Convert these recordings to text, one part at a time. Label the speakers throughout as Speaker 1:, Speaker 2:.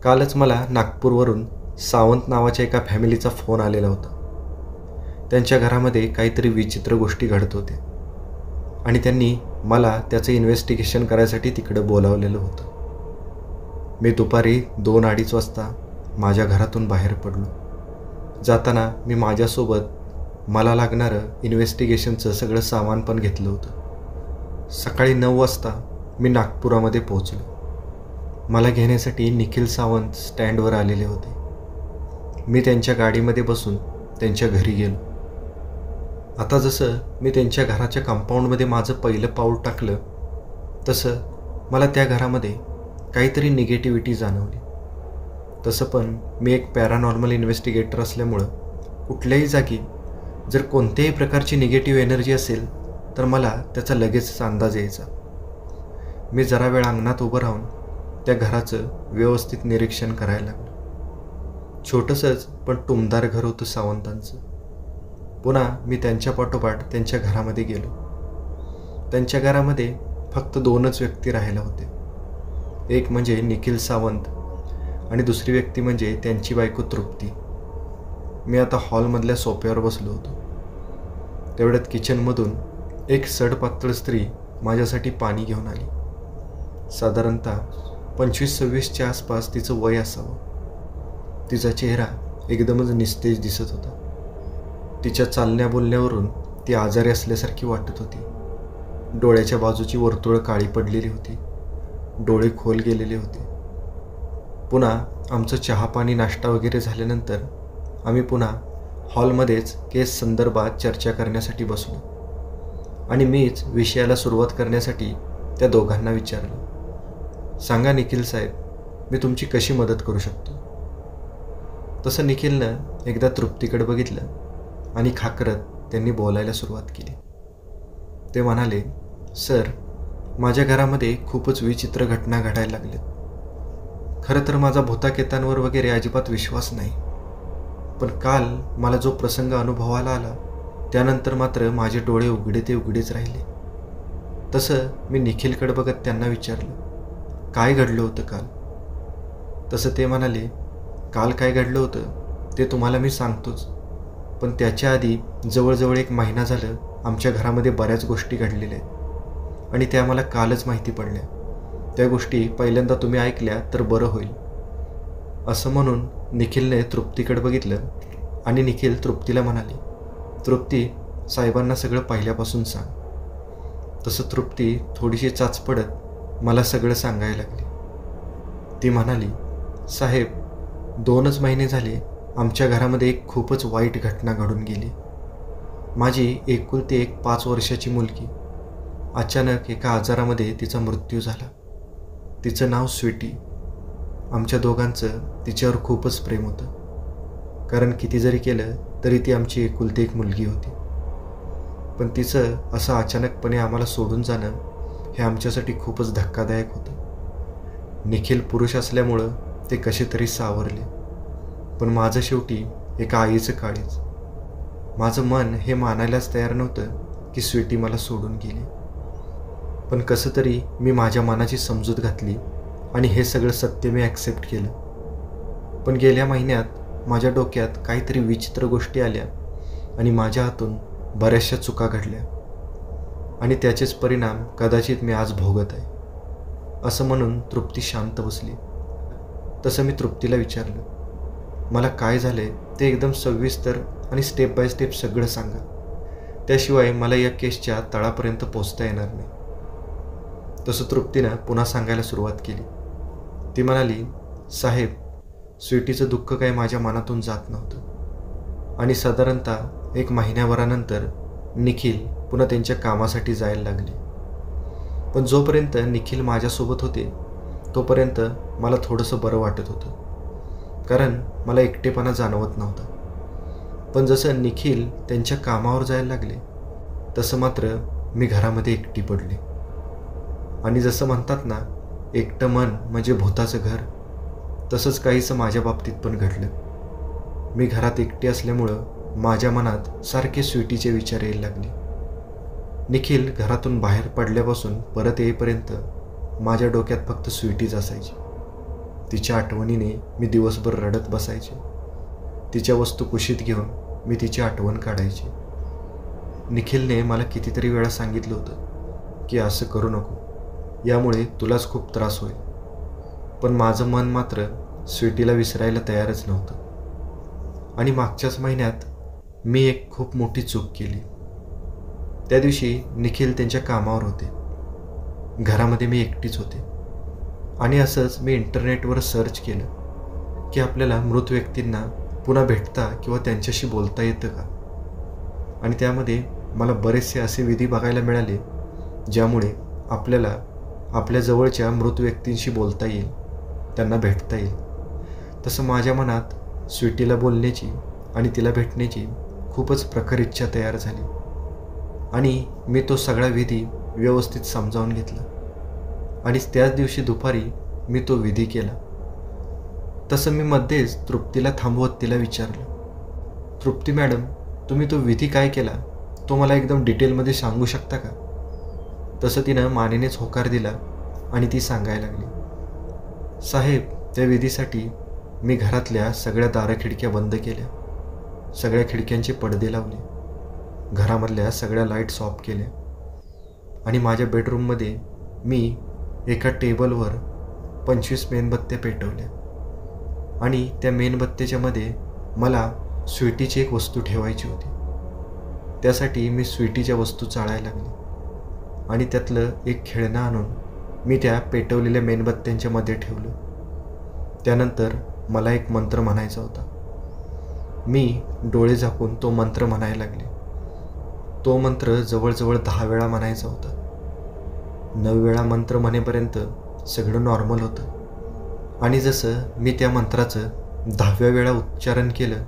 Speaker 1: कालच मला नागपूरवरून सावंत नावाच्या एका फॅमिलीचा फोन आलेला होता. त्यांच्या घरामध्ये काहीतरी विचित्र गोष्टी घडत होत्या आणि त्यांनी मला त्याचं इन्व्हेस्टिगेशन करायसाठी तिकडं बोलावलेलं होतं. मी दुपारी 2-2:30 वाजता माझ्या घरातून बाहेर पडलो. जाताना मी माझ्यासोबत मला लागणारं इन्व्हेस्टिगेशनचं सगळं सामान पण घेतलं होतं. सकाळी 9 वाजता मी नागपुरामध्ये पोहोचलो. मला घेण्यासाठी निखिल सावंत स्टँडवर आलेले होते. मी त्यांच्या गाडीमध्ये बसून त्यांच्या घरी गेलो. आता जसं मी त्यांच्या घराच्या कंपाऊंडमध्ये माझं पहिलं पाऊल टाकलं तसं मला त्या घरामध्ये काहीतरी निगेटिव्हिटी जाणवली. तसं पण मी एक पॅरानॉर्मल इन्व्हेस्टिगेटर असल्यामुळं कुठल्याही जागी जर कोणत्याही प्रकारची निगेटिव्ह एनर्जी असेल तर मला त्याचा लगेचच अंदाज यायचा. मी जरा वेळ अंगणात उभं राहून त्या घराचं व्यवस्थित निरीक्षण करायला लागलो. छोटंसंच पण टुमदार घर होतं सावंतांचं. पुन्हा मी त्यांच्या पाठोपाठ त्यांच्या घरामध्ये गेलो. त्यांच्या घरामध्ये फक्त 2च व्यक्ती राहायला होते. एक म्हणजे निखिल सावंत आणि दुसरी व्यक्ती म्हणजे त्यांची बायको तृप्ती. मी आता हॉलमधल्या सोफ्यावर बसलो होतो. तेवढ्यात किचनमधून एक सडपातळ स्त्री माझ्यासाठी पाणी घेऊन आली. साधारणतः 25-26च्या आसपास तिचं वय असावं. तिचा चेहरा एकदमच निस्तेज दिसत होता. तिच्या चालण्या बोलण्यावरून ती आजारी असल्यासारखी वाटत होती. डोळ्याच्या बाजूची वर्तुळं काळी पडलेली होती. डोळे खोल गेलेले होते. पुन्हा आमचं चहा पाणी नाश्ता वगैरे झाल्यानंतर आम्ही पुन्हा हॉलमध्येच केस संदर्भात चर्चा करण्यासाठी बसलो आणि मीच विषयाला सुरुवात करण्यासाठी त्या दोघांना विचारलं, सांगा निखिल साहेब, मी तुमची कशी मदत करू शकतो? तसं निखिलनं एकदा तृप्तीकडे बघितलं आणि खाकरत त्यांनी बोलायला सुरुवात केली. ते म्हणाले, सर, माझ्या घरामध्ये खूपच विचित्र घटना घडायला लागल्यात. खरं तर माझा भूताकेतांवर वगैरे अजिबात विश्वास नाही, पण काल मला जो प्रसंग अनुभवाला आला त्यानंतर मात्र माझे डोळे उघडे ते उघडेच राहिले. तसं मी निखिलकडे बघत त्यांना विचारलं, काय घडलं होतं काल? तसं ते म्हणाले, काल काय घडलं होतं ते तुम्हाला मी सांगतोच, पण त्याच्या आधी जवळजवळ 1 महिना झालं आमच्या घरामध्ये बऱ्याच गोष्टी घडलेल्या आहेत आणि त्या मला कालच माहिती पडल्या. त्या गोष्टी पहिल्यांदा तुम्ही ऐकल्या तर बरं होईल. असं म्हणून निखिलने तृप्तीकडे बघितलं आणि निखिल तृप्तीला म्हणाले, तृप्ती, साहेबांना सगळं पहिल्यापासून सांग. तसं तृप्ती थोडीशी चाचपडत मला सगळं सांगायला लागली. ती म्हणाली, साहेब, 2च महिने झाले आमच्या घरामध्ये एक खूपच वाईट घटना घडून गेली. माझी एकुलती एक 5 वर्षाची मुलगी अचानक एका आजारामध्ये तिचा मृत्यू झाला. तिचं नाव स्वीटी. आमच्या दोघांचं तिच्यावर खूपच प्रेम होतं, कारण किती जरी केलं तरी ती आमची एकुलती एक मुलगी होती. पण तिचं असं अचानकपणे आम्हाला सोडून जाणं हे आमच्यासाठी खूपच धक्कादायक होतं. निखिल पुरुष असल्यामुळं ते कसे तरी सावरले, पण माझं शेवटी एका आईचं काळीज. माझं मन हे मानायलाच तयार नव्हतं की स्वीटी मला सोडून गेली. पण कसं तरी मी माझ्या मनाची समजूत घातली आणि हे सगळं सत्य मी ॲक्सेप्ट केलं. पण गेल्या महिन्यात माझ्या डोक्यात काहीतरी विचित्र गोष्टी आल्या आणि माझ्या हातून बऱ्याचशा चुका घडल्या आणि त्याचेच परिणाम कदाचित मी आज भोगत आहे. असं म्हणून तृप्ती शांत बसली. तसं मी तृप्तीला विचारलं, मला काय झालंय ते एकदम सविस्तर आणि स्टेप बाय स्टेप सगळं सांगा, त्याशिवाय मला या केसच्या तळापर्यंत पोहोचता येणार नाही. तसं तृप्तीनं पुन्हा सांगायला सुरुवात केली. ती म्हणाली, साहेब, स्वीटीचं दुःख काही माझ्या मनातून जात नव्हतं आणि साधारणतः 1 महिन्याभरानंतर निखिल पुन्हा त्यांच्या कामासाठी जायला लागले. पण जोपर्यंत निखिल माझ्यासोबत होते तोपर्यंत मला थोडंसं बरं वाटत होतं, कारण मला एकटेपणा जाणवत नव्हता. पण जसं निखिल त्यांच्या कामावर जायला लागले तसं मात्र मी घरामध्ये एकटी पडले. आणि जसं म्हणतात ना, एकटं मन म्हणजे भूताचं घर, तसंच काहीसं माझ्या बाबतीत पण घडलं. मी घरात एकटी असल्यामुळं माझ्या मनात सारखे स्वीटीचे विचार यायला लागले. निखिल घरातून बाहेर पडल्यापासून परत येईपर्यंत माझ्या डोक्यात फक्त स्वीटीच असायची. तिच्या आठवणीने मी दिवसभर रडत बसायचे. तिच्या वस्तू कुशीत घेऊन मी तिची आठवण काढायची. निखिलने मला कितीतरी वेळा सांगितलं होतं की असं करू नको, यामुळे तुलाच खूप त्रास होईल. पण माझं मन मात्र स्वीटीला विसरायला तयारच नव्हतं. आणि मागच्याच महिन्यात मी एक खूप मोठी चूक केली. त्या दिवशी निखिल त्यांच्या कामावर होते. घरामध्ये मी एकटीच होते. आणि असंच मी इंटरनेटवर सर्च केलं की आपल्याला मृत व्यक्तींना पुन्हा भेटता किंवा त्यांच्याशी बोलता येतं का. आणि त्यामध्ये मला बरेचसे असे विधी बघायला मिळाले ज्यामुळे आपल्याला आपल्या जवळच्या मृत व्यक्तींशी बोलता येईल, त्यांना भेटता येईल. तसं माझ्या मनात स्वीटीला बोलण्याची आणि तिला भेटण्याची खूपच प्रखर इच्छा तयार झाली. आणि मी तो सगळा विधी व्यवस्थित समजावून घेतला. आणि त्याच दिवशी दुपारी मी तो विधी केला. तसं मी मध्येच तृप्तीला थांबवत तिला विचारलं, तृप्ती मॅडम, तुम्ही तो विधी काय केला तो मला एकदम डिटेलमध्ये सांगू शकता का. तसं तिनं मानेनेच होकार दिला आणि ती सांगायला लागली, साहेब, त्या विधीसाठी मी घरातल्या सगळ्या दारखिडक्या बंद केल्या, सगळ्या खिडक्यांचे पडदे लावले, घरामधल्या सगळ्या लाईट्स ऑफ केल्या आणि माझ्या बेडरूममध्ये मी एका टेबलवर 25 मेणबत्त्या पेटवल्या. आणि त्या मेणबत्त्याच्या मध्ये मला स्वीटीची एक वस्तू ठेवायची होती. त्यासाठी मी स्वीटीच्या वस्तू चाळायला लागली आणि त्यातलं एक खेळणं आणून मी त्या पेटवलेल्या मेणबत्त्यांच्या मध्ये ठेवलं. त्यानंतर मला एक मंत्र म्हणायचा होता. मी डोळे झाकून तो मंत्र म्हणायला लागले. तो मंत्र जवळजवळ 10 वेळा म्हणायचा होता. 9 वेळा मंत्र म्हणेपर्यंत सगळं नॉर्मल होतं. आणि जसं मी त्या मंत्राचं 10व्या वेळा उच्चारण केलं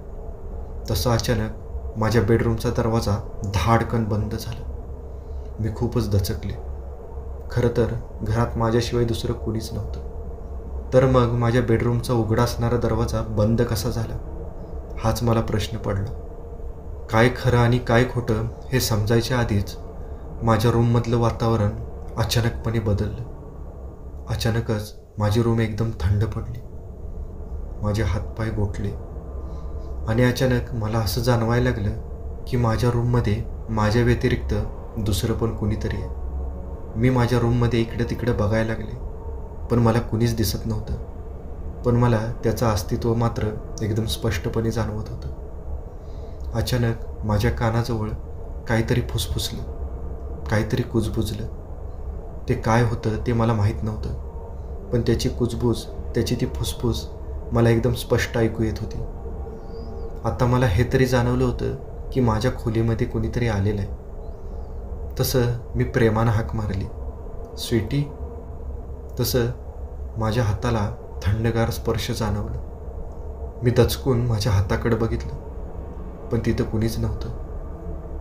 Speaker 1: तसं अचानक माझ्या बेडरूमचा दरवाजा धाडकन बंद झाला. मी खूपच दचकले. खरं तर घरात माझ्याशिवाय दुसरं कुणीच नव्हतं. तर मग माझ्या बेडरूमचा उघडा असणारा दरवाजा बंद कसा झाला हाच मला प्रश्न पडला. काय खरं आणि काय खोटं हे समजायच्या आधीच माझ्या रूममधलं वातावरण अचानकपणे बदललं. अचानकच माझी रूम एकदम थंड पडली. माझे हातपाय गोठले आणि अचानक मला असं जाणवायला लागलं की माझ्या रूममध्ये माझ्या व्यतिरिक्त दुसरं पण कुणीतरी आहे. मी माझ्या रूममध्ये इकडे तिकडे बघायला लागले पण मला कुणीच दिसत नव्हतं. पण मला त्याचं अस्तित्व मात्र एकदम स्पष्टपणे जाणवत होतं. अचानक माझ्या कानाजवळ काहीतरी फुसफुसलं, काहीतरी कुजबुजलं. ते काय होतं ते मला माहीत नव्हतं, पण त्याची कुजबूज, त्याची ती फुसफुस मला एकदम स्पष्ट ऐकू येत होती. आता मला हे तरी जाणवलं होतं की माझ्या खोलीमध्ये कुणीतरी आलेलं आहे. तसं मी प्रेमानं हाक मारली, स्वीटी. तसं माझ्या हाताला थंडगार स्पर्श जाणवलं. मी दचकून माझ्या हाताकडे बघितलं पण तिथं कुणीच नव्हतं.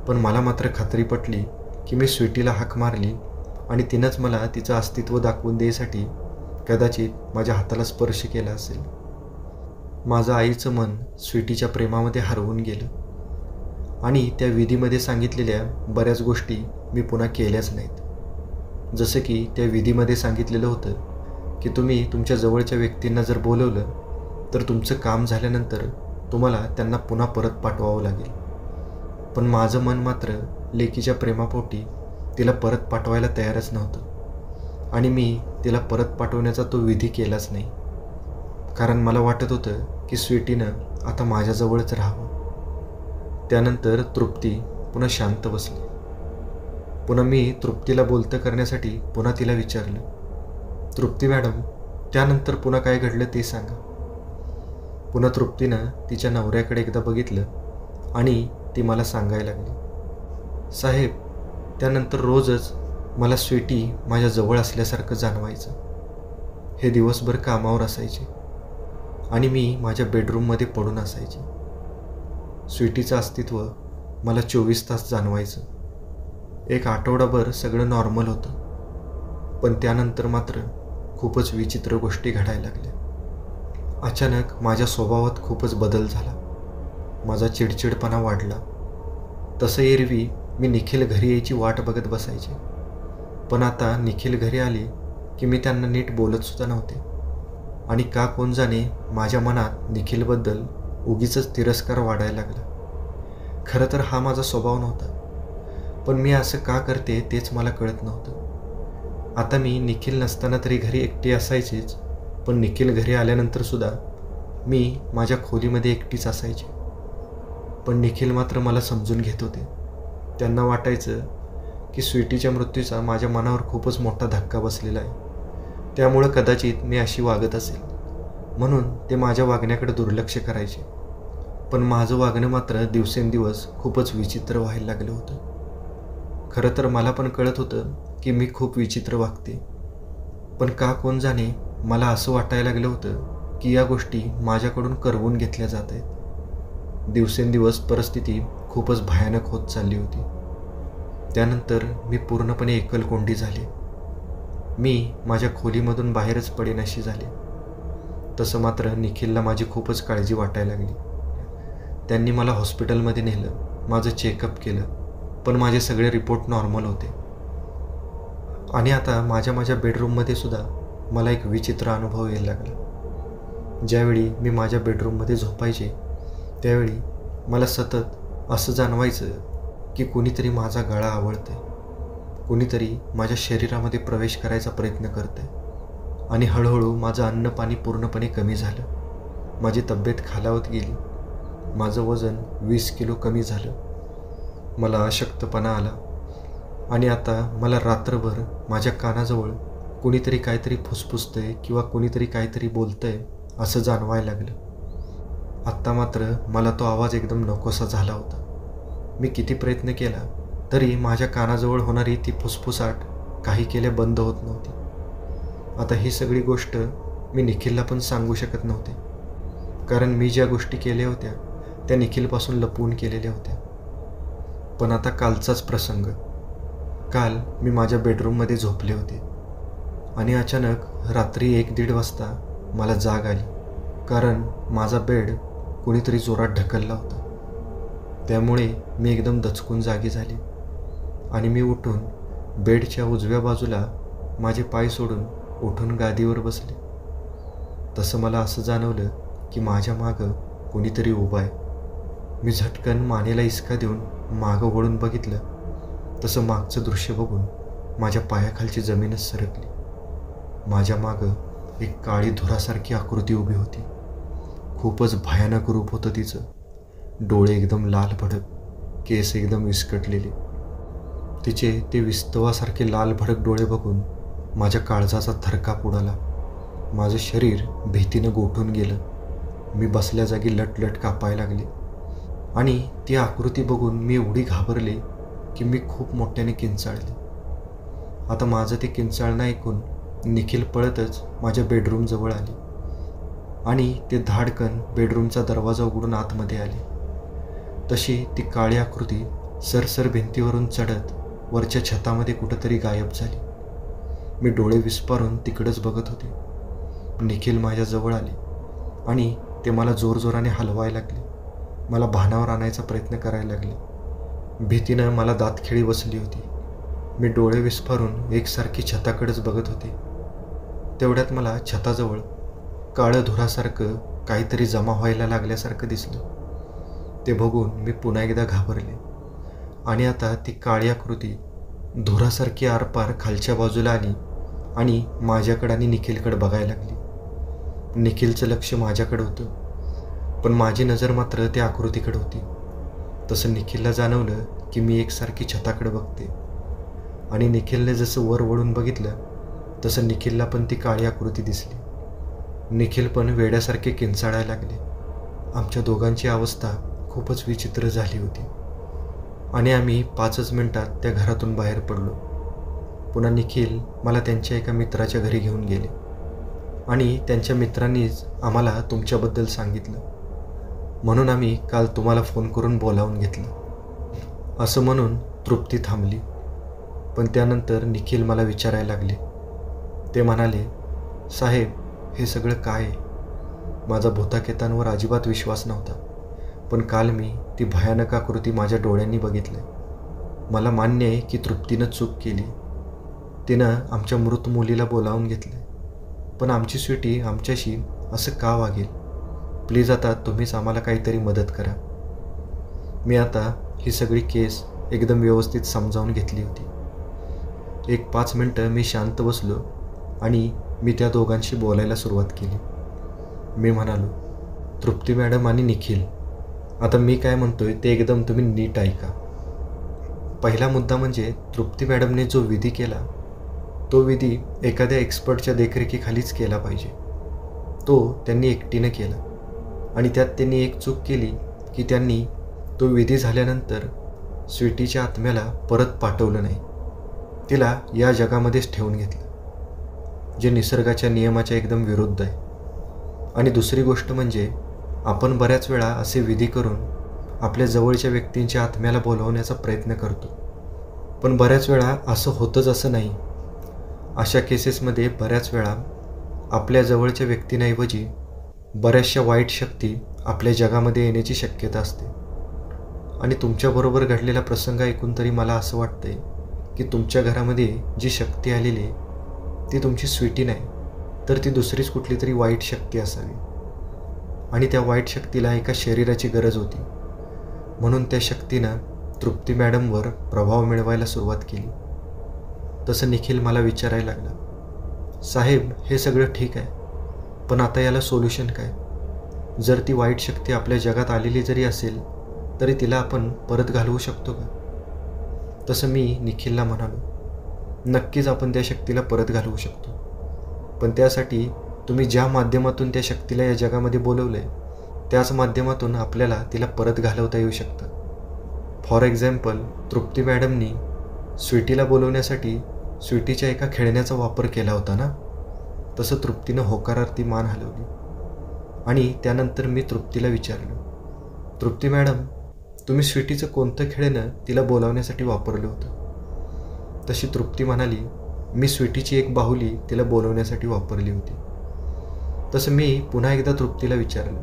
Speaker 1: पण मला मात्र खात्री पटली की मी स्वीटीला हाक मारली आणि तिनंच मला तिचं अस्तित्व दाखवून द्यायसाठी कदाचित माझ्या हाताला स्पर्श केला असेल. माझं आईचं मन स्वीटीच्या प्रेमामध्ये हरवून गेलं आणि त्या विधीमध्ये सांगितलेल्या बऱ्याच गोष्टी मी पुन्हा केल्याच नाहीत. जसं की त्या विधीमध्ये सांगितलेलं होतं की तुम्ही तुमच्या जवळच्या व्यक्तींना जर बोलवलं तर तुमचं काम झाल्यानंतर तुम्हाला त्यांना पुन्हा परत पाठवावं लागेल. पण माझं मन मात्र लेकीच्या प्रेमापोटी तिला परत पाठवायला तयारच नव्हतं आणि मी तिला परत पाठवण्याचा तो विधी केलाच नाही. कारण मला वाटत होतं की स्वीटीनं आता माझ्याजवळच राहावं. त्यानंतर तृप्ती पुन्हा शांत बसली. पुन्हा मी तृप्तीला बोलतं करण्यासाठी पुन्हा तिला विचारलं, तृप्ती मॅडम, त्यानंतर पुन्हा काय घडलं ते सांगा. पुन्हा तृप्तीनं तिच्या नवऱ्याकडे एकदा बघितलं आणि ती मला सांगायला लागली, साहेब, त्यानंतर रोजच मला स्वीटी माझ्याजवळ असल्यासारखं जाणवायचं. हे दिवसभर कामावर असायचे आणि मी माझ्या बेडरूममध्ये पडून असायचे. स्वीटीचं अस्तित्व मला 24 तास जाणवायचं. एक आठवडाभर सगळं नॉर्मल होतं, पण त्यानंतर मात्र खूपच विचित्र गोष्टी घडायला लागल्या. अचानक माझ्या स्वभावात खूपच बदल झाला. माझा चिडचिडपणा वाढला. तसं एरवी मी निखिल घरी यायची वाट बघत बसायचे, पण आता निखिल घरी आले की मी त्यांना नीट बोलतसुद्धा नव्हते. आणि का कोण जाणे माझ्या मनात निखिलबद्दल उगीचच तिरस्कार वाढायला लागला. खरं तर हा माझा स्वभाव नव्हता, पण मी असं का करते तेच मला कळत नव्हतं. आता मी निखिल नसताना तरी घरी एकटी असायचीच, पण निखिल घरी आल्यानंतरसुद्धा मी माझ्या खोलीमध्ये एकटीच असायची. पण निखिल मात्र मला समजून घेत होते. त्यांना वाटायचं की स्वीटीच्या मृत्यूचा माझ्या मनावर खूपच मोठा धक्का बसलेला आहे, त्यामुळं कदाचित मी अशी वागत असेल, म्हणून ते माझ्या वागण्याकडे दुर्लक्ष करायचे. पण माझं वागणं मात्र दिवसेंदिवस खूपच विचित्र व्हायला लागलं होतं. खरं तर मला पण कळत होतं की मी खूप विचित्र वागते, पण का कोण जाणे मला असं वाटायला लागलं होतं की या गोष्टी माझ्याकडून करवून घेतल्या जात आहेत. दिवसेंदिवस परिस्थिती खूपच भयानक होत चालली होती. त्यानंतर मी पूर्णपणे एकलकोंडी झाले. मी माझ्या खोलीमधून बाहेरच पडेनाशी झाले. तसं मात्र निखिलला माझी खूपच काळजी वाटायला लागली. त्यांनी मला हॉस्पिटलमध्ये नेलं, माझं चेकअप केलं, पण माझे सगळे रिपोर्ट नॉर्मल होते. आणि आता माझ्या बेडरूममध्ये सुद्धा मला एक विचित्र अनुभव यायला लागला. ज्यावेळी मी माझ्या बेडरूममध्ये झोपायचे त्यावेळी मला सतत असं जाणवायचं की कुणीतरी माझा गळा आवळतंय, कुणीतरी माझ्या शरीरामध्ये प्रवेश करायचा प्रयत्न करतंय. आणि हळूहळू माझं अन्नपाणी पूर्णपणे कमी झालं. माझी तब्येत खालावत गेली. माझं वजन 20 किलो कमी झालं. मला अशक्तपणा आला. आणि आता मला रात्रभर माझ्या कानाजवळ कुणीतरी काहीतरी फुसफुसतंय किंवा कुणीतरी काहीतरी बोलतंय असं जाणवायला लागलं. आत्ता मात्र मला तो आवाज एकदम नकोसा झाला होता. मी किती प्रयत्न केला तरी माझ्या कानाजवळ होणारी ती फुसफुसाट काही केल्या बंद होत नव्हती. आता ही सगळी गोष्ट मी निखिलला पण सांगू शकत नव्हते, कारण मी ज्या गोष्टी केल्या होत्या त्या निखिलपासून लपवून केलेल्या होत्या. पण आता कालचाच प्रसंग. काल मी माझ्या बेडरूममध्ये झोपले होते आणि अचानक रात्री 1-1:30 वाजता मला जाग आली, कारण माझा बेड कोणीतरी जोरात ढकलला होता. त्यामुळे मी एकदम दचकून जागी झाले आणि मी उठून बेडच्या उजव्या बाजूला माझे पाय सोडून उठून गादीवर बसले. तसं मला असं जाणवलं की माझ्या मागं कोणीतरी उभं आहे. मी झटकन मानेला इसका देऊन मागं वळून बघितलं. तसं मागचं दृश्य बघून माझ्या पायाखालची जमीनच सरकली. माझ्या मागं एक काळी धुरासारखी आकृती उभी होती. खूपच भयानक रूप होतं तिचं. डोळे एकदम लाल भडक, केस एकदम विस्कटलेले. तिचे ते विस्तवासारखे लाल भडक डोळे बघून माझ्या काळजाचा थरकाप उडाला. माझं शरीर भीतीनं गोठून गेलं. मी बसल्या जागी लटलट कापायला लागले आणि ती आकृती बघून मी एवढी घाबरले की मी खूप मोठ्याने किंचाळले. आता माझं ते किंचाळणं ऐकून निखिल पळतच माझ्या बेडरूमजवळ आले आणि ते धाडकन बेडरूमचा दरवाजा उघडून आतमध्ये आले. तशी ती काळी आकृती सरसर भिंतीवरून चढत वरच्या छतामध्ये कुठंतरी गायब झाली. मी डोळे विस्पारून तिकडंच बघत होते. निखिल माझ्याजवळ आले आणि ते मला जोरजोराने हलवायला लागले. मला भानावर आणायचा प्रयत्न करायला लागले. भीतीनं मला दातखिळी बसली होती. मी डोळे विस्फारून एकसारखी छताकडेच बघत होते. तेवढ्यात मला छताजवळ काळं धुरासारखं काहीतरी जमा व्हायला लागल्यासारखं दिसलं. ते बघून मी पुन्हा एकदा घाबरले आणि आता ती काळी आकृती धुरासारखी आरपार खालच्या बाजूला आली आणि माझ्याकडं आणि निखिलकडं बघायला लागली. निखिलचं लक्ष माझ्याकडं होतं, पण माझी नजर मात्र त्या आकृतीकडे होती. तसं निखिलला जाणवलं की मी एकसारखी छताकडे बघते आणि निखिलने जसं वर वळून बघितलं तसं निखिलला पण ती काळी आकृती दिसली. निखिल पण वेड्यासारखे किंचाळायला लागले. आमच्या दोघांची अवस्था खूपच विचित्र झाली होती आणि आम्ही 5च मिनिटात त्या घरातून बाहेर पडलो. पुन्हा निखिल मला त्यांच्या एका मित्राच्या घरी घेऊन गेले आणि त्यांच्या मित्रांनीच आम्हाला तुमच्याबद्दल सांगितलं, म्हणून आम्ही काल तुम्हाला फोन करून बोलावून घेतलं. असं म्हणून तृप्ती थांबली. पण त्यानंतर निखिल मला विचारायला लागले. ते म्हणाले, साहेब, हे सगळं काय आहे? माझा भूताकेतांवर अजिबात विश्वास नव्हता, पण काल मी ती भयानक आकृती माझ्या डोळ्यांनी बघितलं. मला मान्य आहे की तृप्तीनं चूक केली. तिनं आमच्या मृत मुलीला बोलावून घेतलं, पण आमची स्वीटी आमच्याशी असं का वागेल? प्लीज आता तुम्हीच आम्हाला काहीतरी मदत करा. मी आता ही सगळी केस एकदम व्यवस्थित समजावून घेतली होती. एक 5 मिनटं मी शांत बसलो आणि मी त्या दोघांशी बोलायला सुरुवात केली. मी म्हणालो, तृप्ती मॅडम आणि निखिल, आता मी काय म्हणतोय ते एकदम तुम्ही नीट ऐका. पहिला मुद्दा म्हणजे तृप्ती मॅडमने जो विधी केला तो विधी एखाद्या एक्सपर्टच्या देखरेखीखालीच केला पाहिजे. तो त्यांनी एकटीनं केला आणि त्यात त्यांनी एक चूक केली की त्यांनी तो विधी झाल्यानंतर स्वीटीच्या आत्म्याला परत पाठवलं नाही. तिला या जगामध्येच ठेवून घेतलं, जे निसर्गाच्या नियमाच्या एकदम विरुद्ध आहे. आणि दुसरी गोष्ट म्हणजे आपण बऱ्याच वेळा असे विधी करून आपल्या जवळच्या व्यक्तींच्या आत्म्याला बोलवण्याचा प्रयत्न करतो, पण बऱ्याच वेळा असं होतंच असं नाही. अशा केसेसमध्ये बऱ्याच वेळा आपल्या जवळच्या व्यक्तींऐवजी बऱ्याचशा वाईट शक्ती आपल्या जगामध्ये येण्याची शक्यता असते. आणि तुमच्याबरोबर घडलेला प्रसंग ऐकून तरी मला असं वाटतंय की तुमच्या घरामध्ये जी शक्ती आलेली आहे ती तुमची स्वीटी नाही, तर ती दुसरीच कुठली तरी वाईट शक्ती असावी. आणि त्या वाईट शक्तीला एका शरीराची गरज होती, म्हणून त्या शक्तीनं तृप्ती मॅडमवर प्रभाव मिळवायला सुरुवात केली. तसं निखिल मला विचारायला लागला, साहेब हे सगळं ठीक आहे, पण आता याला सोल्युशन काय? जर ती वाईट शक्ती आपल्या जगात आलेली जरी असेल तरी तिला आपण परत घालवू शकतो का? तसं मी निखिलला म्हणालो, नक्कीच आपण त्या शक्तीला परत घालवू शकतो, पण त्यासाठी तुम्ही ज्या माध्यमातून त्या शक्तीला या जगामध्ये बोलवलं आहे त्याच माध्यमातून आपल्याला तिला परत घालवता येऊ शकतं. फॉर एक्झाम्पल, तृप्ती मॅडमनी स्वीटीला बोलवण्यासाठी स्वीटीच्या एका खेळण्याचा वापर केला होता ना, तसं तृप्तीनं होकारार्थी मान हलवली. आणि त्यानंतर मी तृप्तीला विचारलं, तृप्ती मॅडम, तुम्ही स्वीटीचं कोणतं खेळणं तिला बोलावण्यासाठी वापरलं होतं? तशी तृप्ती म्हणाली, मी स्वीटीची एक बाहुली तिला बोलवण्यासाठी वापरली होती. तसं मी पुन्हा एकदा तृप्तीला विचारलं,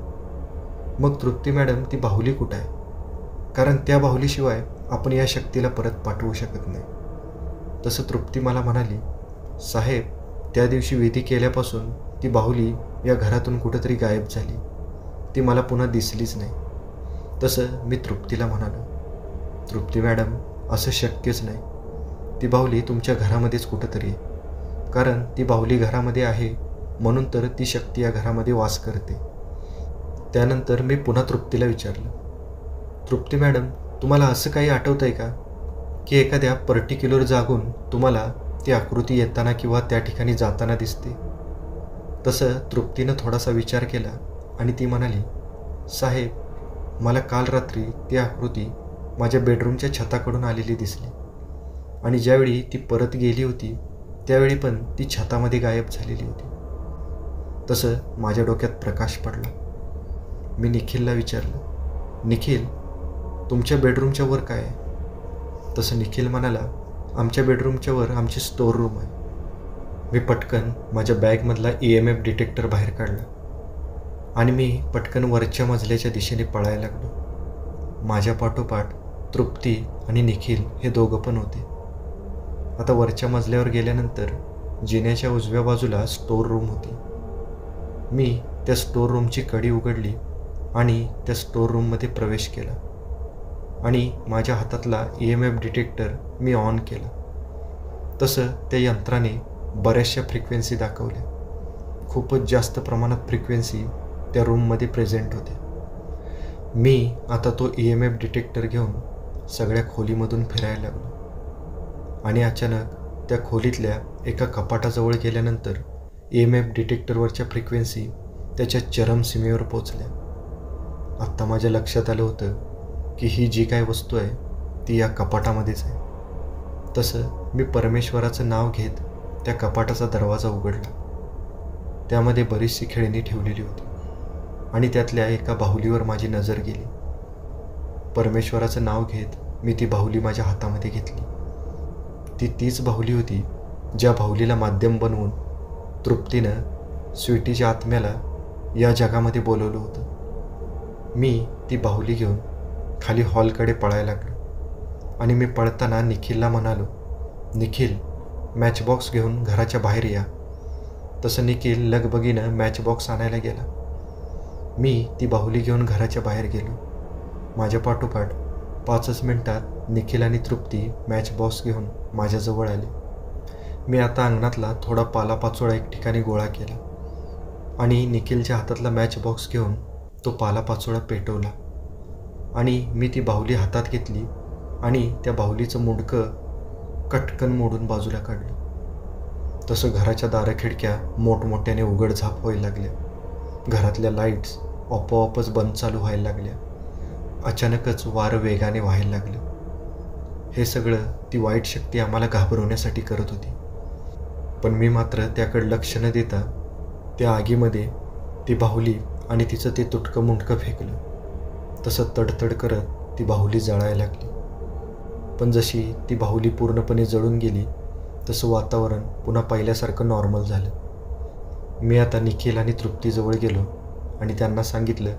Speaker 1: मग तृप्ती मॅडम ती बाहुली कुठं आहे? कारण त्या बाहुलीशिवाय आपण या शक्तीला परत पाठवू शकत नाही. तसं तृप्ती मला म्हणाली, साहेब त्या दिवशी विधी केल्यापासून ती बाहुली या घरातून कुठंतरी गायब झाली, ती मला पुन्हा दिसलीच नाही. तसं मी तृप्तीला म्हणालो, तृप्ती मॅडम असं शक्यच नाही, ती बाहुली तुमच्या घरामध्येच कुठंतरी आहे, कारण ती बाहुली घरामध्ये आहे म्हणून तर ती शक्ती या घरामध्ये वास करते. त्यानंतर मी पुन्हा तृप्तीला विचारलं, तृप्ती मॅडम तुम्हाला असं काही आठवतं आहे का की एखाद्या पर्टिक्युलर जागून तुम्हाला ती आकृती येताना किंवा त्या ठिकाणी जाताना दिसते? तसं तृप्तीनं थोडासा विचार केला आणि ती म्हणाली, साहेब मला काल रात्री ती आकृती माझ्या बेडरूमच्या छताकडून आलेली दिसली आणि ज्यावेळी ती परत गेली होती त्यावेळी पण ती छतामध्ये गायब झालेली होती. तसं माझ्या डोक्यात प्रकाश पडला. मी निखिलला विचारलं, निखिल तुमच्या बेडरूमच्या वर काय आहे? तसं निखिल म्हणाला, आमच्या बेडरूमच्या वर आमची स्टोअर रूम आहे. मी पटकन माझ्या बॅगमधला EMF डिटेक्टर बाहेर काढला आणि मी पटकन वरच्या मजल्याच्या दिशेने पळायला लागलो. माझ्या पाठोपाठ तृप्ती आणि निखिल हे दोघं पण होते. आता वरच्या मजल्यावर गेल्यानंतर जिन्याच्या उजव्या बाजूला स्टोअर रूम होती. मी त्या स्टोअर रूमची कडी उघडली आणि त्या स्टोअर रूममध्ये प्रवेश केला आणि माझ्या हातातला EMF डिटेक्टर मी ऑन केला. तसं त्या यंत्राने बऱ्याचशा फ्रिक्वेन्सी दाखवल्या. खूपच जास्त प्रमाणात फ्रिक्वेन्सी त्या रूममध्ये प्रेझेंट होत्या. मी आता तो EMF डिटेक्टर घेऊन सगळ्या खोलीमधून फिरायला लागलो आणि अचानक त्या खोलीतल्या एका कपाटाजवळ गेल्यानंतर EMF डिटेक्टरवरच्या फ्रिक्वेन्सी त्याच्या चरमसीमेवर पोचल्या. आत्ता माझ्या लक्षात आलं होतं की ही जी काय वस्तू आहे ती या कपाटामध्येच आहे. तसं मी परमेश्वराचं नाव घेत त्या कपाटाचा दरवाजा उघडला. त्यामध्ये बरीचशी खेळणी ठेवलेली होती आणि त्यातल्या एका बाहुलीवर माझी नजर गेली. परमेश्वराचं नाव घेत मी ती बाहुली माझ्या हातामध्ये घेतली. ती तीच बाहुली होती ज्या बाहुलीला माध्यम बनवून तृप्तीनं स्वीटीच्या आत्म्याला या जगामध्ये बोलवलं होतं. मी ती बाहुली घेऊन खाली हॉलकडे पळायला लागलो आणि मी पळताना निखिलला म्हणालो, निखिल मॅचबॉक्स घेऊन घराच्या बाहेर या. तसं निखिल लगबगीनं मॅच बॉक्स आणायला गेला. मी ती बाहुली घेऊन घराच्या बाहेर गेलो. माझ्या पाठोपाठ 5च मिनिटात निखिल आणि तृप्ती मॅच बॉक्स घेऊन माझ्याजवळ आले. मी आता अंगणातला थोडा पालापाचोळा एक ठिकाणी गोळा केला आणि निखिलच्या हातातला मॅच बॉक्स घेऊन तो पालापाचोळा पेटवला आणि मी ती बाहुली हातात घेतली आणि त्या बाहुलीचं मुंडकं कटकन मोडून बाजूला काढलं. तसं घराच्या दारखिडक्या मोठमोठ्याने उघडझाप व्हायला लागल्या. घरातल्या लाईट्स आपोआपच बंद चालू व्हायला लागल्या. अचानकच वारं वेगाने व्हायला लागलं. हे सगळं ती वाईट शक्ती आम्हाला घाबरवण्यासाठी करत होती. पण मी मात्र त्याकडे लक्ष न देता त्या आगीमध्ये ती बाहुली आणि तिचं ते तुटकं मुंडकं फेकलं. तसं तडतड करत ती बाहुली जळायला लागली. पण जशी ती बाहुली पूर्णपणे जळून गेली तसं वातावरण पुन्हा पहिल्यासारखं नॉर्मल झालं. मी आता निखिल आणि तृप्तीजवळ गेलो आणि त्यांना सांगितलं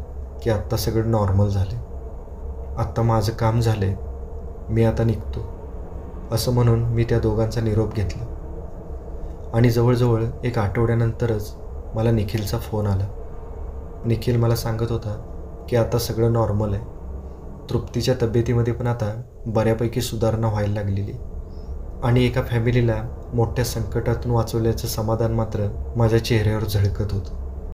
Speaker 1: की आत्ता सगळं नॉर्मल झालं. आत्ता माझं काम झालं आहे, मी आता निघतो असं म्हणून मी त्या दोघांचा निरोप घेतला. आणि जवळजवळ एक आठवड्यानंतरच मला निखिलचा फोन आला. निखिल मला सांगत होता की आता सगळं नॉर्मल आहे. तृप्तीच्या तब्येतीमध्ये पण आता बऱ्यापैकी सुधारणा व्हायला लागलेली आणि एका फॅमिलीला मोठ्या संकटातून वाचवल्याचं समाधान मात्र माझ्या चेहऱ्यावर झळकत होतं.